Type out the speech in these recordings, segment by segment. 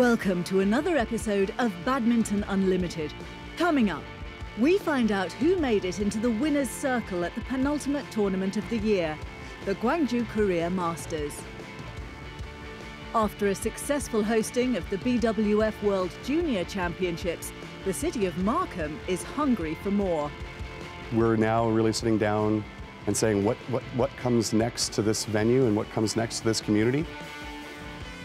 Welcome to another episode of Badminton Unlimited. Coming up, we find out who made it into the winner's circle at the penultimate tournament of the year, the GWANGJU Korea Masters. After a successful hosting of the BWF World Junior Championships, the city of Markham is hungry for more. We're now really sitting down and saying what comes next to this venue and what comes next to this community.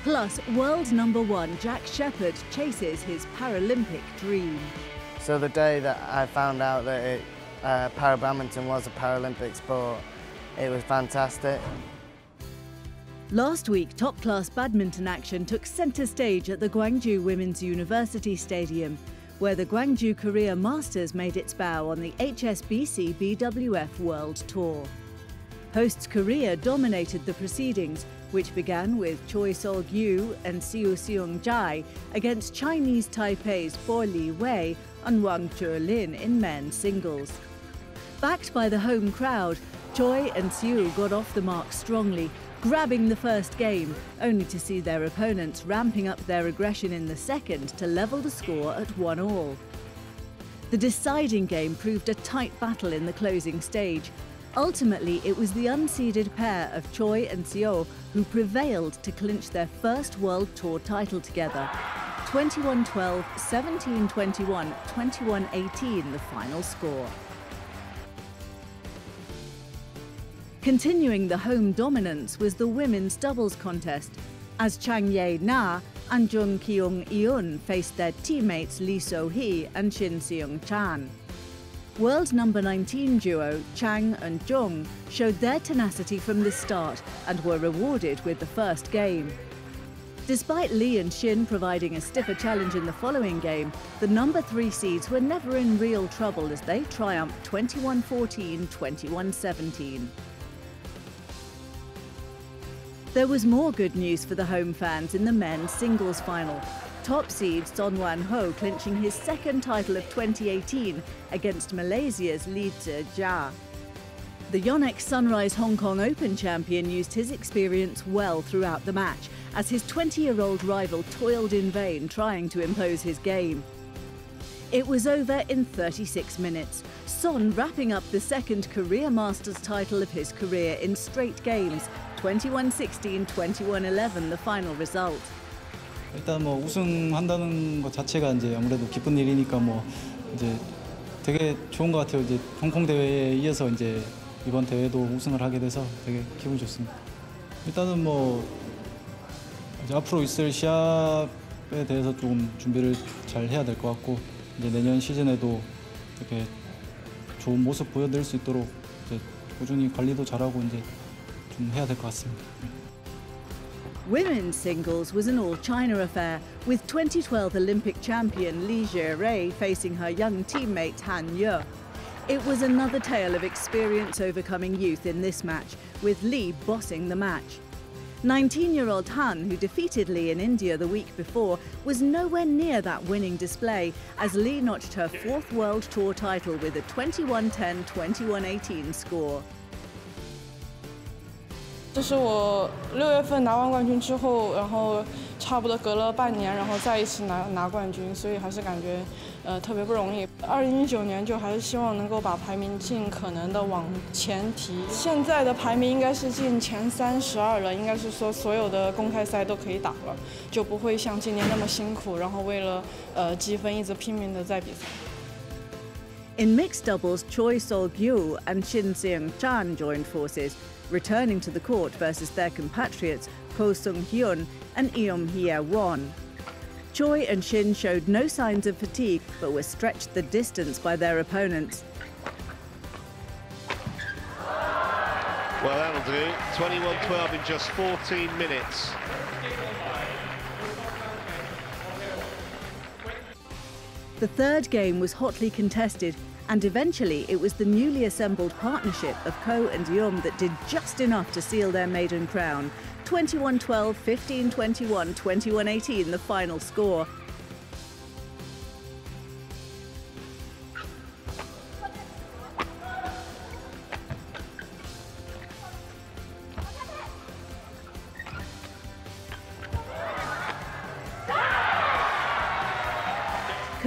Plus, world #1 Jack Shepherd chases his Paralympic dream. So the day that I found out that para-badminton was a Paralympic sport, it was fantastic. Last week, top-class badminton action took centre stage at the GWANGJU Women's University Stadium, where the GWANGJU Korea Masters made its bow on the HSBC BWF World Tour. Hosts Korea dominated the proceedings, which began with Choi Sol-gyu and Siu Seung-jae against Chinese Taipei's Bo Li-wei and Wang Zhelin in men's singles. Backed by the home crowd, Choi and Siu got off the mark strongly, grabbing the first game, only to see their opponents ramping up their aggression in the second to level the score at 1-1. The deciding game proved a tight battle in the closing stage. Ultimately, it was the unseeded pair of Choi and Siu who prevailed to clinch their first World Tour title together. 21-12, 17-21, 21-18 the final score. Continuing the home dominance was the women's doubles contest, as Chang Ye-na and Jung Kyung-eun faced their teammates Lee So-hee and Shin Seung-chan. World #19 duo Chang and Jung showed their tenacity from the start and were rewarded with the first game. Despite Lee and Shin providing a stiffer challenge in the following game, the #3 seeds were never in real trouble as they triumphed 21-14, 21-17. There was more good news for the home fans in the men's singles final. Top seed Son Wan-ho clinching his second title of 2018 against Malaysia's Lee Zhe-jia. The Yonex Sunrise Hong Kong Open champion used his experience well throughout the match, as his 20-year-old rival toiled in vain trying to impose his game. It was over in 36 minutes, Son wrapping up the second Korea Masters title of his career in straight games, 21-16, 21-11 the final result. 일단 뭐 우승한다는 것 자체가 이제 아무래도 기쁜 일이니까 뭐 이제 되게 좋은 것 같아요. 이제 홍콩 대회에 이어서 이제 이번 대회도 우승을 하게 돼서 되게 기분이 좋습니다. 일단은 뭐 이제 앞으로 있을 시합에 대해서 좀 준비를 잘 해야 될 것 같고 이제 내년 시즌에도 이렇게 좋은 모습 보여드릴 수 있도록 이제 꾸준히 관리도 잘하고 이제 좀 해야 될 것 같습니다. Women's singles was an all-China affair, with 2012 Olympic champion Li Zhe-rei facing her young teammate Han Ye. It was another tale of experience overcoming youth in this match, with Li bossing the match. 19-year-old Han, who defeated Li in India the week before, was nowhere near that winning display, as Li notched her 4th World Tour title with a 21-10, 21-18 score. 这是我6月份拿完冠军之后，然后差不多隔了半年，然后再一次拿冠军，所以还是感觉特别不容易。2019年就还是希望能够把排名尽可能的往前提。现在的排名应该是进前32了，应该是说所有的公开赛都可以打了，就不会像今年那么辛苦，然后为了积分一直拼命的在比赛。 In mixed doubles, Choi Sol-gyu and Shin Seung-chan joined forces, returning to the court versus their compatriots Ko Sung-hyun and Eum Hye-won. Choi and Shin showed no signs of fatigue, but were stretched the distance by their opponents. Well, that'll do. 21-12 in just 14 minutes. The third game was hotly contested, and eventually it was the newly assembled partnership of Ko and Eum that did just enough to seal their maiden crown. 21-12, 15-21, 21-18 the final score.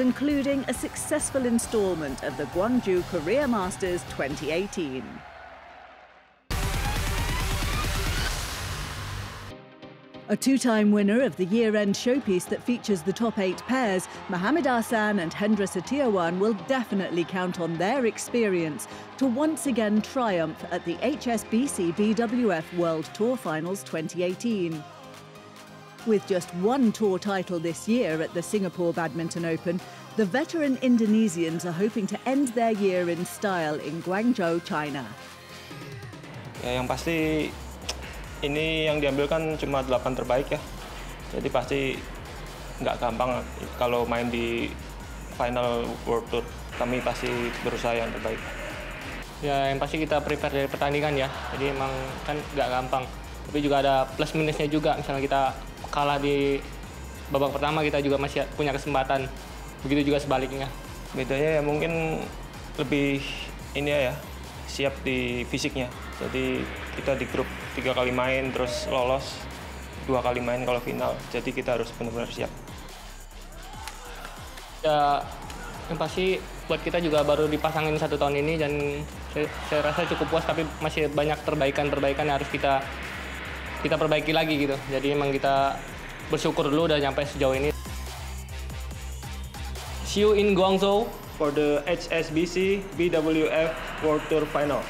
concluding a successful instalment of the GWANGJU Korea Masters 2018. A two-time winner of the year-end showpiece that features the top 8 pairs, Mohamed Ahsan and Hendra Setiawan will definitely count on their experience to once again triumph at the HSBC BWF World Tour Finals 2018. With just one tour title this year at the Singapore Badminton Open, the veteran Indonesians are hoping to end their year in style in Guangzhou, China. Ya, yang pasti ini yang diambil kan cuma 8 terbaik ya, jadi pasti nggak gampang kalau main di final World Tour. Kami pasti berusaha yang terbaik. Ya, yang pasti kita prepare dari pertandingan ya, jadi emang kan nggak gampang. Tapi juga ada plus minusnya juga, misalnya kita kalah di babak pertama kita juga masih punya kesempatan. Begitu juga sebaliknya. Bedanya ya mungkin lebih ini ya, siap di fisiknya. Jadi kita di grup 3 kali main terus lolos, 2 kali main kalau final. Jadi kita harus benar-benar siap. Ya, yang pasti buat kita juga baru dipasangin 1 tahun ini dan saya rasa cukup puas, tapi masih banyak perbaikan yang harus kita perbaiki lagi gitu. Jadi emang kita bersyukur dulu udah nyampe sejauh ini. See you in Guangzhou for the HSBC BWF World Tour Final.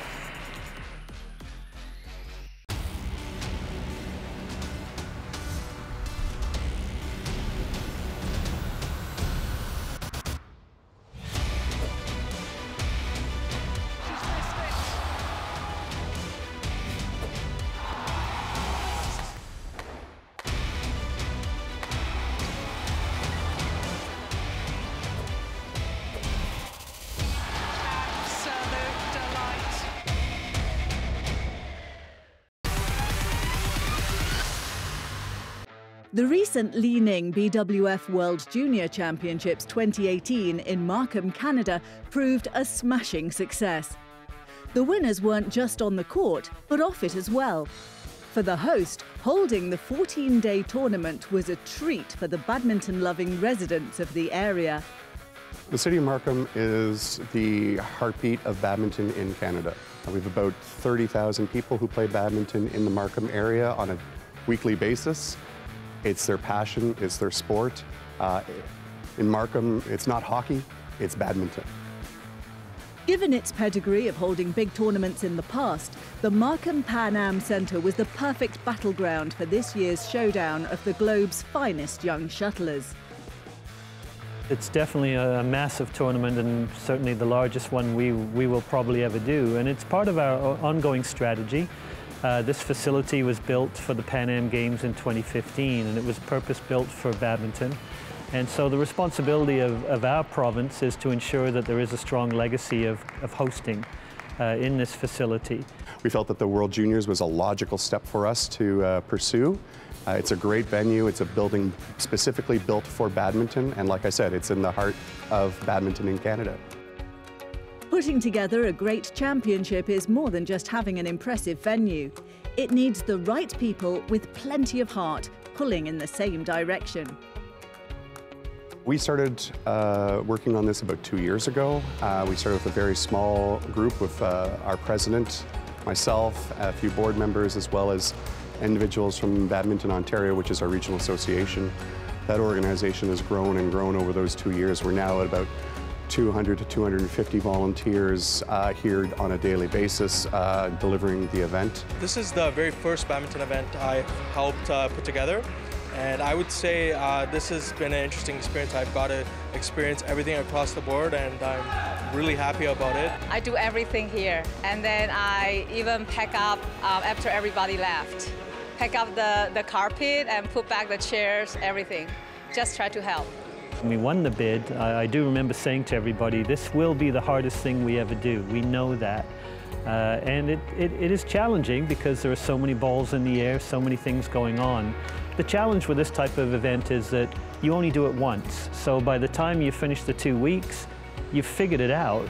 The recent LI-NING BWF World Junior Championships 2018 in Markham, Canada, proved a smashing success. The winners weren't just on the court, but off it as well. For the host, holding the 14-day tournament was a treat for the badminton-loving residents of the area. The city of Markham is the heartbeat of badminton in Canada. We have about 30,000 people who play badminton in the Markham area on a weekly basis. It's their passion, it's their sport. In Markham, it's not hockey, it's badminton. Given its pedigree of holding big tournaments in the past, the Markham Pan Am Centre was the perfect battleground for this year's showdown of the globe's finest young shuttlers. It's definitely a massive tournament and certainly the largest one we will probably ever do. And it's part of our ongoing strategy. This facility was built for the Pan Am Games in 2015 and it was purpose-built for badminton. And so the responsibility of our province is to ensure that there is a strong legacy of hosting in this facility. We felt that the World Juniors was a logical step for us to pursue. It's a great venue. It's a building specifically built for badminton. And like I said, it's in the heart of badminton in Canada. Putting together a great championship is more than just having an impressive venue. It needs the right people with plenty of heart, pulling in the same direction. We started working on this about 2 years ago. We started with a very small group with our president, myself, a few board members, as well as individuals from Badminton Ontario, which is our regional association. That organization has grown and grown over those 2 years. We're now at about 200 to 250 volunteers here on a daily basis delivering the event. This is the very first badminton event I helped put together, and I would say this has been an interesting experience. I've got to experience everything across the board and I'm really happy about it. I do everything here, and then I even pack up after everybody left. Pack up the carpet and put back the chairs, everything. Just try to help. When we won the bid, I do remember saying to everybody, this will be the hardest thing we ever do. We know that. And it is challenging because there are so many balls in the air, so many things going on. The challenge with this type of event is that you only do it once. So by the time you finish the 2 weeks, you've figured it out.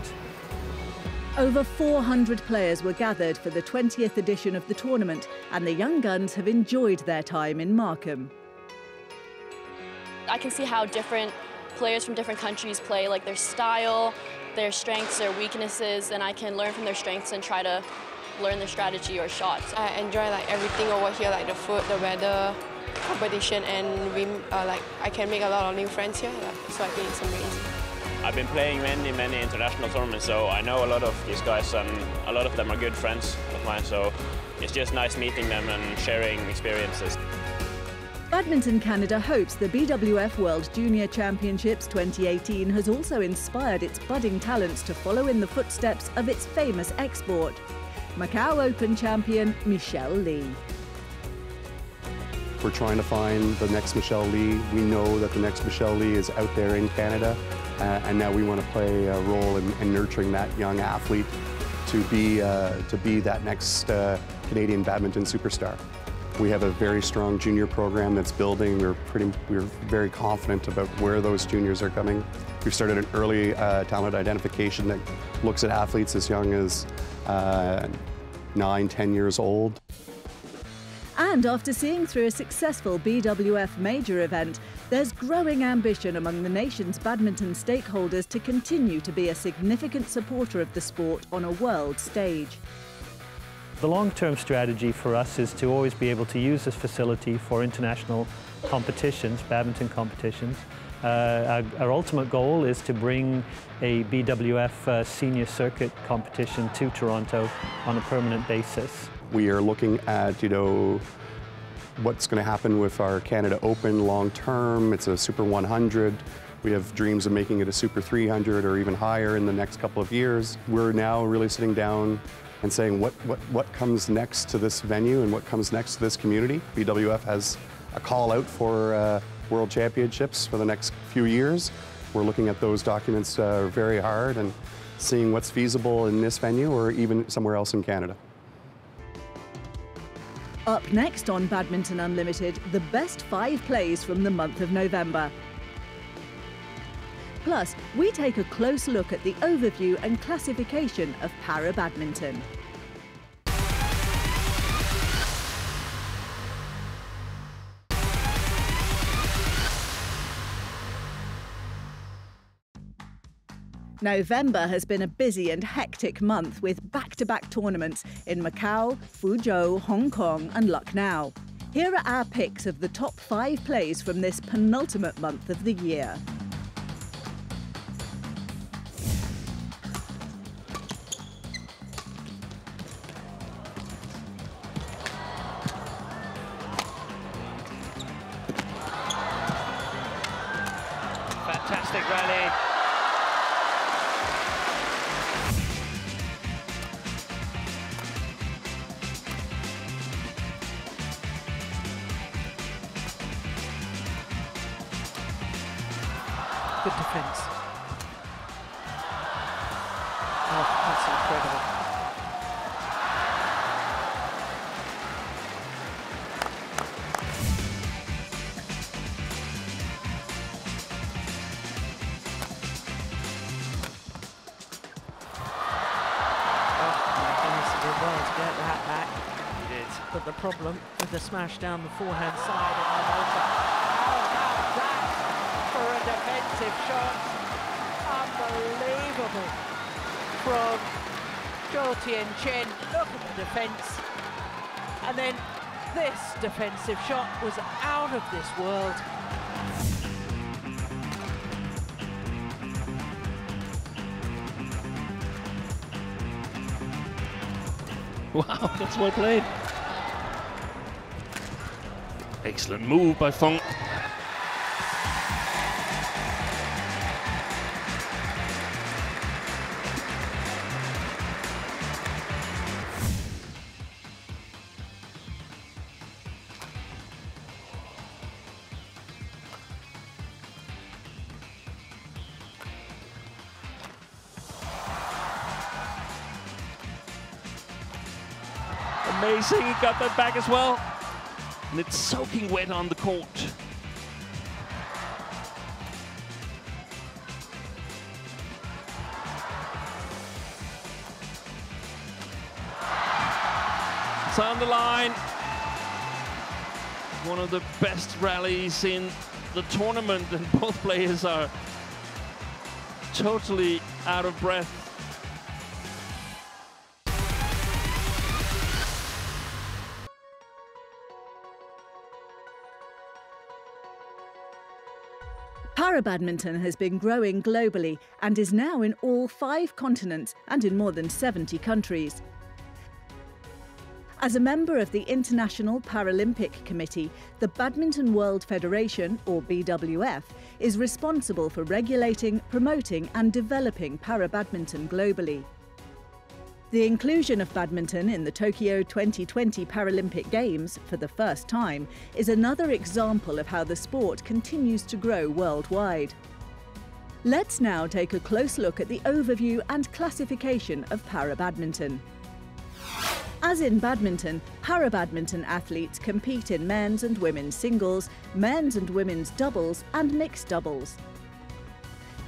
Over 400 players were gathered for the 20th edition of the tournament, and the young guns have enjoyed their time in Markham. I can see how different players from different countries play, like their style, their strengths, their weaknesses, and I can learn from their strengths and try to learn their strategy or shots. I enjoy like everything over here, like the food, the weather, competition, and we like I can make a lot of new friends here. So I think it's amazing. I've been playing many international tournaments, so I know a lot of these guys, and a lot of them are good friends of mine. So it's just nice meeting them and sharing experiences. Badminton Canada hopes the BWF World Junior Championships 2018 has also inspired its budding talents to follow in the footsteps of its famous export, Macau Open champion Michelle Lee. We're trying to find the next Michelle Lee. We know that the next Michelle Lee is out there in Canada, and now we want to play a role in nurturing that young athlete to be that next Canadian badminton superstar. We have a very strong junior program that's building. We're very confident about where those juniors are coming. We've started an early talent identification that looks at athletes as young as 9, 10 years old. And after seeing through a successful BWF major event, there's growing ambition among the nation's badminton stakeholders to continue to be a significant supporter of the sport on a world stage. The long-term strategy for us is to always be able to use this facility for international competitions, badminton competitions. Our ultimate goal is to bring a BWF senior circuit competition to Toronto on a permanent basis. We are looking at, what's going to happen with our Canada Open long term. It's a Super 100. We have dreams of making it a Super 300 or even higher in the next couple of years. We're now really sitting down and saying what comes next to this venue and what comes next to this community. BWF has a call out for World Championships for the next few years. We're looking at those documents very hard and seeing what's feasible in this venue or even somewhere else in Canada. Up next on Badminton Unlimited, the best 5 plays from the month of November. Plus, we take a close look at the overview and classification of para-badminton. November has been a busy and hectic month with back-to-back tournaments in Macau, Fuzhou, Hong Kong and Lucknow. Here are our picks of the top 5 plays from this penultimate month of the year. Fantastic rally. Good defense. Oh, that's incredible. But the problem with the smash down the forehand side and then also, oh, now that for a defensive shot, unbelievable from Zhou Tianchen. Look at the defense, and then this defensive shot was out of this world. Wow, that's well played. Excellent move by Fong. Amazing, he got that back as well. And it's soaking wet on the court. It's on the line. One of the best rallies in the tournament, and both players are totally out of breath. Para-badminton has been growing globally and is now in all 5 continents and in more than 70 countries. As a member of the International Paralympic Committee, the Badminton World Federation, or BWF, is responsible for regulating, promoting and developing para-badminton globally. The inclusion of badminton in the Tokyo 2020 Paralympic Games for the first time is another example of how the sport continues to grow worldwide. Let's now take a close look at the overview and classification of para-badminton. As in badminton, para-badminton athletes compete in men's and women's singles, men's and women's doubles and mixed doubles.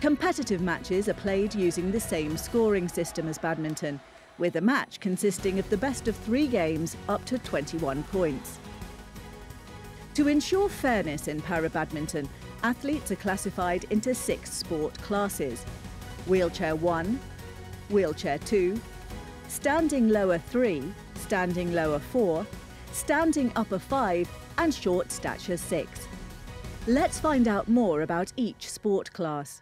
Competitive matches are played using the same scoring system as badminton, with a match consisting of the best of 3 games up to 21 points. To ensure fairness in para-badminton, athletes are classified into 6 sport classes: wheelchair 1, wheelchair 2, standing lower 3, standing lower 4, standing upper 5 and short stature 6. Let's find out more about each sport class.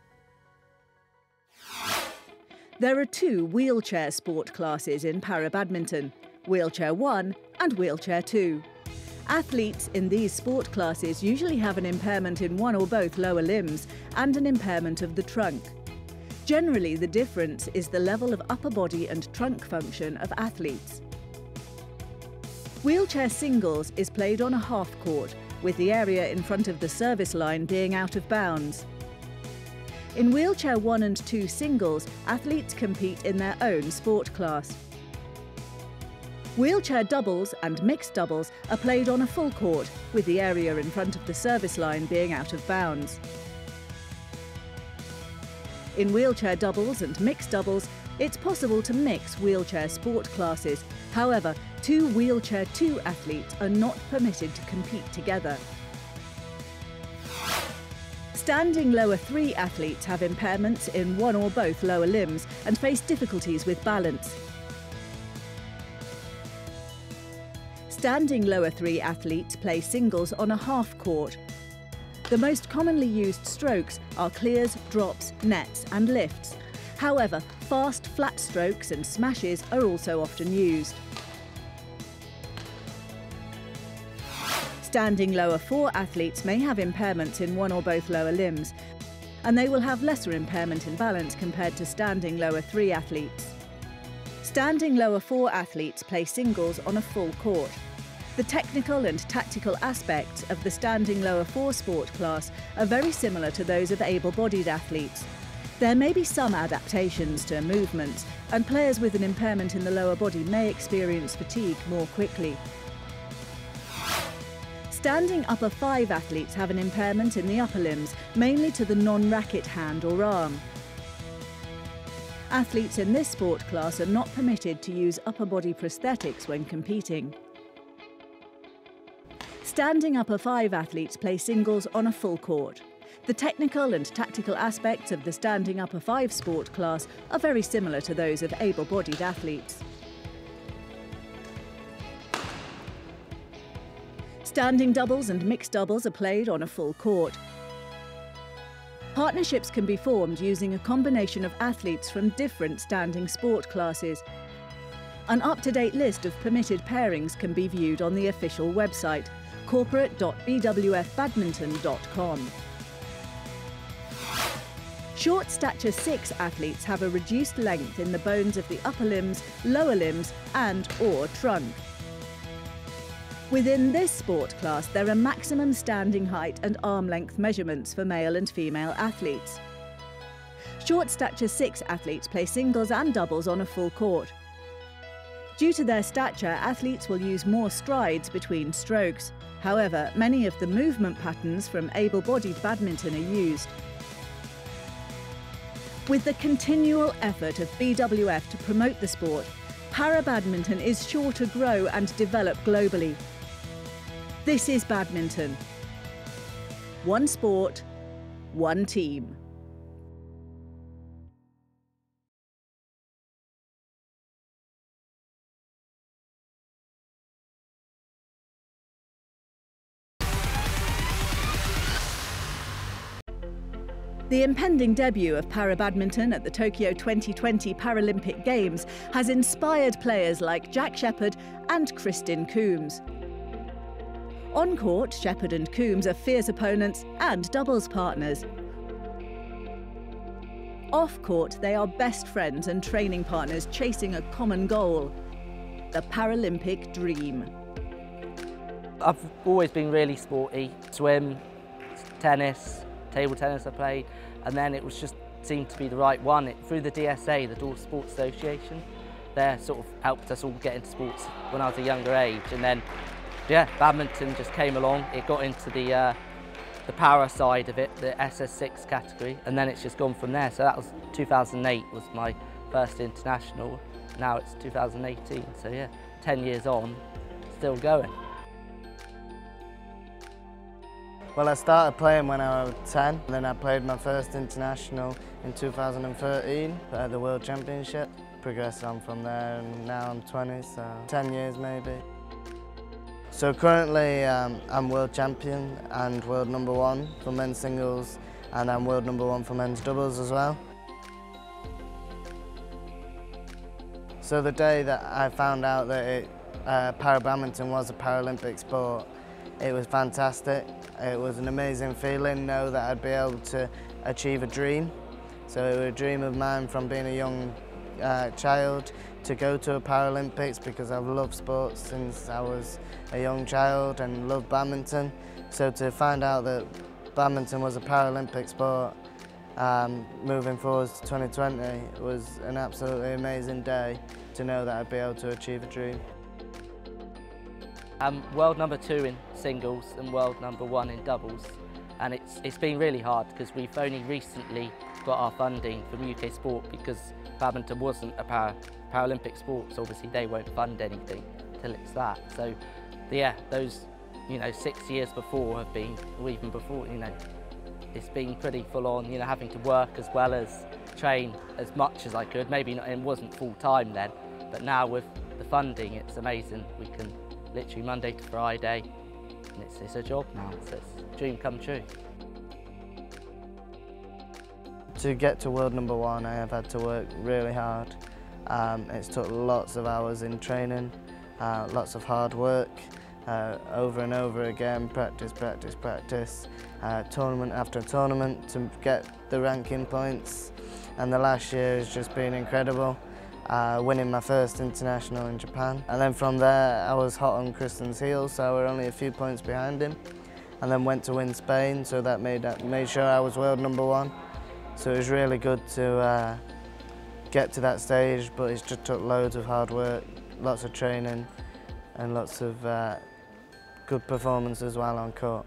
There are 2 wheelchair sport classes in para-badminton, wheelchair 1 and wheelchair 2. Athletes in these sport classes usually have an impairment in one or both lower limbs and an impairment of the trunk. Generally, the difference is the level of upper body and trunk function of athletes. Wheelchair singles is played on a half court, with the area in front of the service line being out of bounds. In wheelchair 1 and 2 singles, athletes compete in their own sport class. Wheelchair doubles and mixed doubles are played on a full court, with the area in front of the service line being out of bounds. In wheelchair doubles and mixed doubles, it's possible to mix wheelchair sport classes. However, 2 wheelchair 2 athletes are not permitted to compete together. Standing lower 3 athletes have impairments in one or both lower limbs and face difficulties with balance. Standing lower 3 athletes play singles on a half court. The most commonly used strokes are clears, drops, nets and lifts. However, fast flat strokes and smashes are also often used. Standing lower 4 athletes may have impairments in one or both lower limbs, and they will have lesser impairment in balance compared to standing lower 3 athletes. Standing lower 4 athletes play singles on a full court. The technical and tactical aspects of the standing lower 4 sport class are very similar to those of able-bodied athletes. There may be some adaptations to movements, and players with an impairment in the lower body may experience fatigue more quickly. Standing upper 5 athletes have an impairment in the upper limbs, mainly to the non-racket hand or arm. Athletes in this sport class are not permitted to use upper body prosthetics when competing. Standing upper 5 athletes play singles on a full court. The technical and tactical aspects of the standing upper 5 sport class are very similar to those of able-bodied athletes. Standing doubles and mixed doubles are played on a full court. Partnerships can be formed using a combination of athletes from different standing sport classes. An up-to-date list of permitted pairings can be viewed on the official website, corporate.bwfbadminton.com. Short stature 6 athletes have a reduced length in the bones of the upper limbs, lower limbs and/or trunk. Within this sport class, there are maximum standing height and arm length measurements for male and female athletes. Short stature 6 athletes play singles and doubles on a full court. Due to their stature, athletes will use more strides between strokes. However, many of the movement patterns from able-bodied badminton are used. With the continual effort of BWF to promote the sport, para-badminton is sure to grow and develop globally. This is badminton. one sport, one team. The impending debut of para-badminton at the Tokyo 2020 Paralympic Games has inspired players like Jack Shepherd and Kristin Coombs. On court, Shepherd and Coombs are fierce opponents and doubles partners. Off court, they are best friends and training partners chasing a common goal, the Paralympic dream. I've always been really sporty, swim, tennis, table tennis I played, and then it was just seemed to be the right one. Through the DSA, the Dual Sports Association, they sort of helped us all get into sports when I was a younger age, and then yeah, badminton just came along. It got into the para side of it, the SS6 category, and then it's just gone from there. So that was 2008 was my first international. Now it's 2018, so yeah, 10 years on, still going. Well, I started playing when I was 10, then I played my first international in 2013 at the World Championship. Progressed on from there, and now I'm 20, so 10 years maybe. So currently I'm world champion and world #1 for men's singles, and I'm world #1 for men's doubles as well. So the day that I found out that para-badminton was a Paralympic sport, it was fantastic. It was an amazing feeling, know that I'd be able to achieve a dream. So it was a dream of mine from being a young child to go to a Paralympics, because I've loved sports since I was a young child and loved badminton. So to find out that badminton was a Paralympic sport moving forward to 2020 was an absolutely amazing day to know that I'd be able to achieve a dream. I'm world #2 in singles and world #1 in doubles, and it's been really hard because we've only recently got our funding from UK Sport, because badminton wasn't a Paralympic sport, so obviously they won't fund anything till it's that. So yeah, those 6 years before have been, or even before, it's been pretty full on, having to work as well as train as much as I could. Maybe not, it wasn't full time then, but now with the funding it's amazing. We can literally Monday to Friday, and it's a job now, so it's a dream come true. To get to world #1, I have had to work really hard. It's took lots of hours in training, lots of hard work, over and over again, practice, practice, practice, tournament after tournament to get the ranking points. And the last year has just been incredible. Winning my first international in Japan, and then from there I was hot on Kristin's heels, so we were only a few points behind him, and then went to win Spain, so that made sure I was world #1. So it was really good to get to that stage, but it just took loads of hard work, lots of training, and lots of good performance as well on court.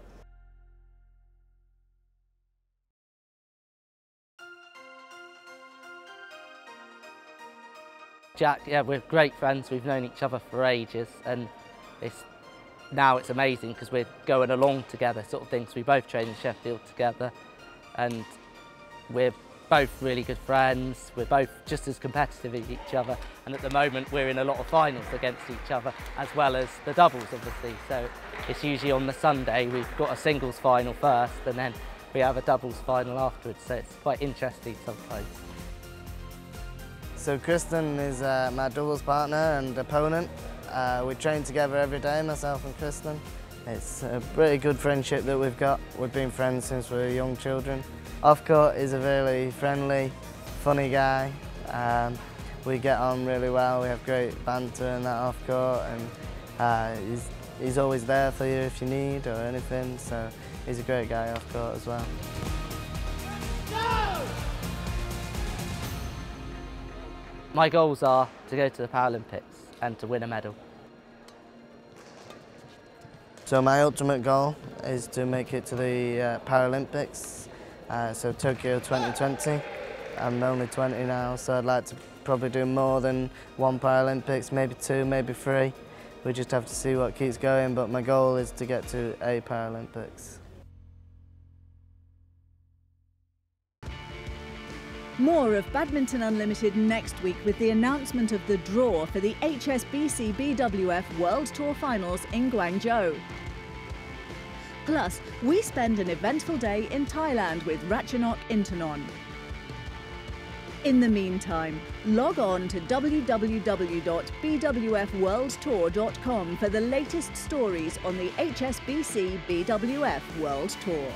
Jack, yeah, we're great friends. We've known each other for ages, and now it's amazing because we're going along together, sort of thing. So we both train in Sheffield together, and we're both really good friends. We're both just as competitive as each other, and at the moment we're in a lot of finals against each other, as well as the doubles, obviously. So it's usually on the Sunday we've got a singles final first, and then we have a doubles final afterwards. So it's quite interesting sometimes. So Kristin is my doubles partner and opponent. We train together every day, myself and Kristin. It's a pretty good friendship that we've got. We've been friends since we were young children. Off court, he's a really friendly, funny guy. We get on really well. We have great banter and that off court, and he's always there for you if you need or anything. So he's a great guy off court as well. My goals are to go to the Paralympics and to win a medal. So my ultimate goal is to make it to the Paralympics, so Tokyo 2020. I'm only 20 now, so I'd like to probably do more than one Paralympics, maybe 2, maybe 3. We just have to see what keeps going, but my goal is to get to a Paralympics. More of Badminton Unlimited next week with the announcement of the draw for the HSBC BWF World Tour Finals in Gwangju. Plus, we spend an eventful day in Thailand with Ratchanok Intanon. In the meantime, log on to www.bwfworldtour.com for the latest stories on the HSBC BWF World Tour.